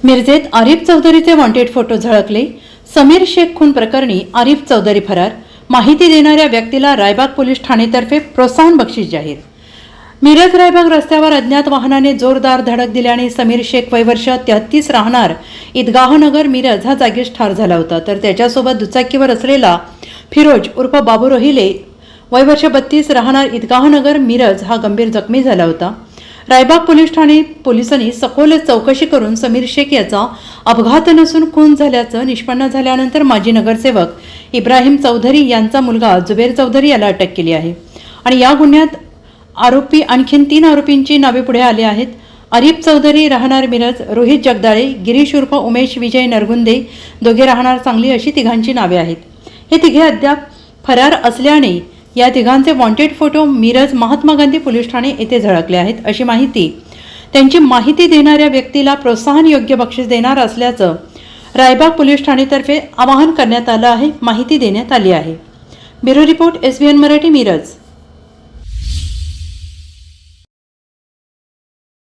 मिरजेत Arif चौधरीचे wanted photo झळकले। Sameer Shaikh खून प्रकरणी आरिफ चौधरी फरार। माहिती देणाऱ्या व्यक्तीला रायबाग पोलीस ठाणेतर्फे प्रोत्साहन बक्षीस जाहीर। मिरज रायबाग रस्त्यावर अज्ञात वाहनाने जोरदार धडक दिल्याने समीर शेख वय वर्ष 33 राहणार ईदगाहनगर मिरज हा जागीच ठार झाला होता। तर त्याच्यासोबत दुचाकीवर असलेला फिरोज उर्फ बाबू रोहिले वय वर्ष 32 राहणार ईदगाहनगर मिरज हा गंभीर जखमी झाला होता। रायबाग पोलीस ठाणे पोलिसांनी सखोल चौकशी करून समीर शेख याचा अपघात नसून खून झाल्याचं निष्पन्न झाल्यानंतर माजी नगरसेवक इब्राहिम चौधरी यांचा मुलगा जुबेर चौधरी याला अटक केली आहे। आणि या गुन्ह्यात आरोपी आणखीन 3 आरोपींची नावे पुढे आली आहेत। आरिफ चौधरी राहणार मिरज, रोहित जगदाळे, गिरीश उर्फ उमेश विजय नरगुंदे दोघे राहणार सांगली अशी तिघांची नावे आहेत। हे तिघे अद्याप फरार असल्याने या तिघांचे wanted photo Miraj Mahatma Gandhi police Thane येथे झळकले आहेत। अशी माहिती त्यांची माहिती देणाऱ्या व्यक्तीला प्रोत्साहन योग्य बक्षीस देणार असल्याचं रायबाग पोलीस ठाणेतर्फे आवाहन करण्यात आलं आहे, माहिती देण्यात आली आहे। Bureau report SBN Marathi Miraj.